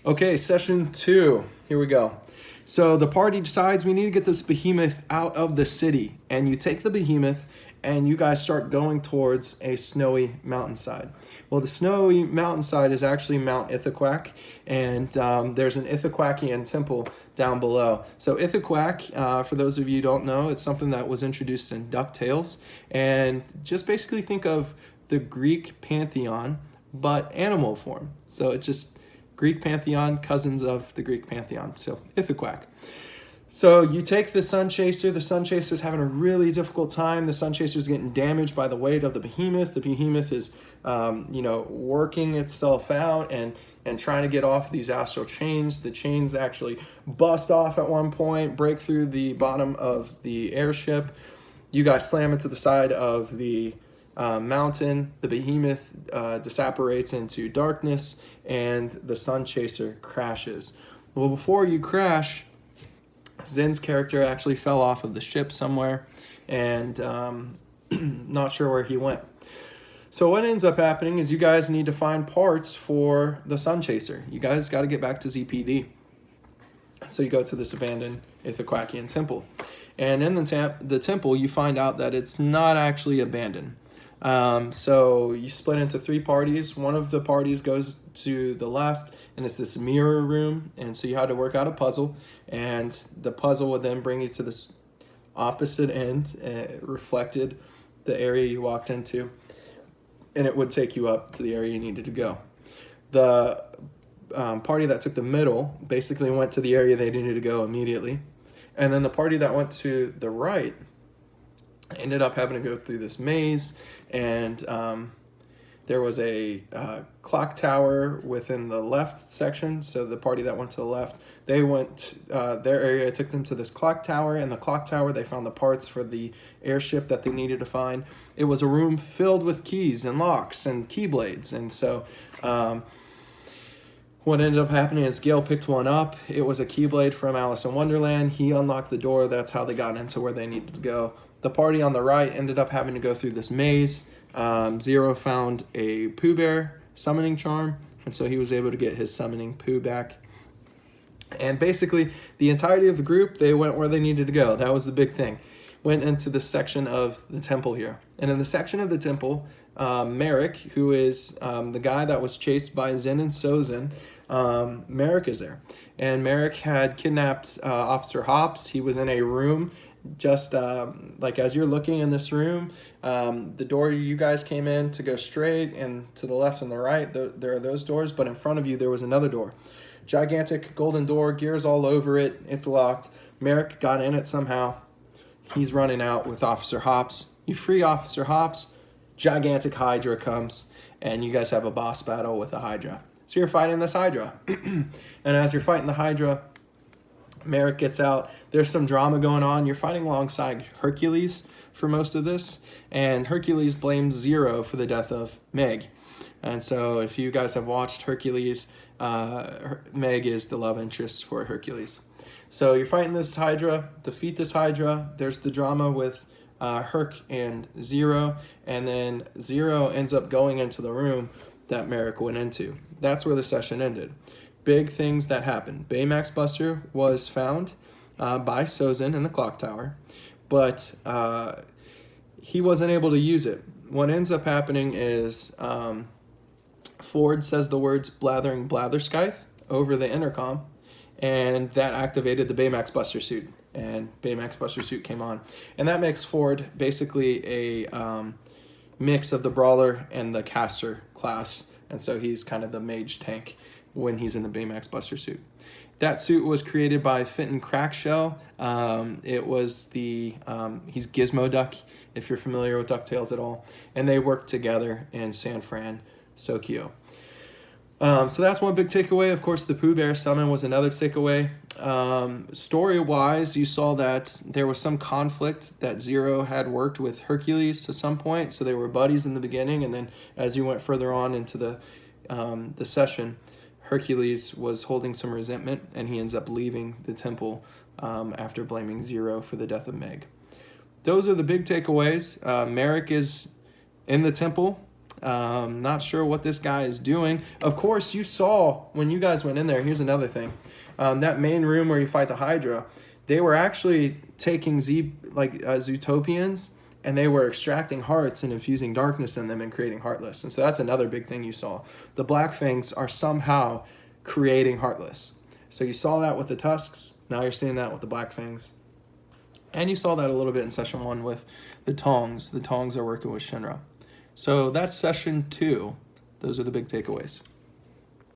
Okay, session 2. Here we go. So the party decides we need to get this behemoth out of the city. And you take the behemoth and you guys start going towards a snowy mountainside. Well, the snowy mountainside is actually Mount Ithaquac, and there's an Ithaquacian temple down below. So Ithaquac, for those of you who don't know, it's something that was introduced in DuckTales. And just basically think of the Greek pantheon, but animal form. So it's just Greek pantheon, cousins of the Greek pantheon. So Ithaquac. So you take the Sun Chaser. The Sun Chaser's having a really difficult time. The Sun Chaser's getting damaged by the weight of the behemoth. The behemoth is, working itself out and trying to get off these astral chains. The chains actually bust off at one point, break through the bottom of the airship. You guys slam into the side of the mountain. The behemoth disapparates into darkness, and the Sun Chaser crashes. Well, before you crash, Zen's character actually fell off of the ship somewhere, and not sure where he went. So what ends up happening is you guys need to find parts for the Sun Chaser. You guys got to get back to ZPD. So you go to this abandoned Ithaquacian temple. And in the temple, you find out that it's not actually abandoned. So you split into 3 parties. One of the parties goes to the left, and it's this mirror room. And so you had to work out a puzzle, and the puzzle would then bring you to this opposite end. It reflected the area you walked into, and it would take you up to the area you needed to go. The party that took the middle basically went to the area they needed to go immediately. And then the party that went to the right ended up having to go through this maze, and there was a clock tower within the left section. So the party that went to the left, they went, their area took them to this clock tower. And the clock tower, they found the parts for the airship that they needed to find. It was a room filled with keys and locks and keyblades. And so what ended up happening is Gale picked one up. It was a keyblade from Alice in Wonderland. He unlocked the door. That's how they got into where they needed to go. The party on the right ended up having to go through this maze. Zero found a Pooh Bear summoning charm, and so he was able to get his summoning Pooh back. And basically, the entirety of the group, they went where they needed to go. That was the big thing. Went into this section of the temple here. And in the section of the temple, Merrick, who is the guy that was chased by Zen and Sozin, Merrick is there. And Merrick had kidnapped Officer Hops. He was in a room just like as you're looking in this room, the door you guys came in to go straight, and to the left and the right, there are those doors, but in front of you there was another door. Gigantic golden door, gears all over it, it's locked. Merrick got in it somehow. He's running out with Officer Hops. You free Officer Hops, gigantic Hydra comes, and you guys have a boss battle with a Hydra. So you're fighting this Hydra. And as you're fighting the Hydra, Merrick gets out. There's some drama going on. You're fighting alongside Hercules for most of this, and Hercules blames Zero for the death of Meg. And so if you guys have watched Hercules, Meg is the love interest for Hercules. So you're fighting this Hydra, defeat this Hydra. There's the drama with Herc and Zero, and then Zero ends up going into the room that Merrick went into. That's where the session ended. Big things that happened. Baymax Buster was found by Sozin in the clock tower, but he wasn't able to use it. What ends up happening is Ford says the words blathering blatherskite over the intercom, and that activated the Baymax Buster suit, and Baymax Buster suit came on. And that makes Ford basically a mix of the Brawler and the Caster class, and so he's kind of the mage tank when he's in the Baymax Buster suit. That suit was created by Fenton Crackshell. It was he's Gizmo Duck, if you're familiar with DuckTales at all. And they worked together in San Fran, Sokyo. So that's one big takeaway. Of course, the Pooh Bear summon was another takeaway. Story-wise, you saw that there was some conflict that Zero had worked with Hercules to some point. So they were buddies in the beginning, and then as you went further on into the session, Hercules was holding some resentment, and he ends up leaving the temple after blaming Zero for the death of Meg. Those are the big takeaways. Merrick is in the temple. Not sure what this guy is doing. Of course, you saw when you guys went in there. Here's another thing. That main room where you fight the Hydra, they were actually taking Zootopians, and they were extracting hearts and infusing darkness in them and creating Heartless. And so that's another big thing you saw. The Black Fangs are somehow creating Heartless. So you saw that with the Tusks. Now you're seeing that with the Black Fangs. And you saw that a little bit in Session 1 with the Tongs. The Tongs are working with Shinra. So that's Session 2. Those are the big takeaways.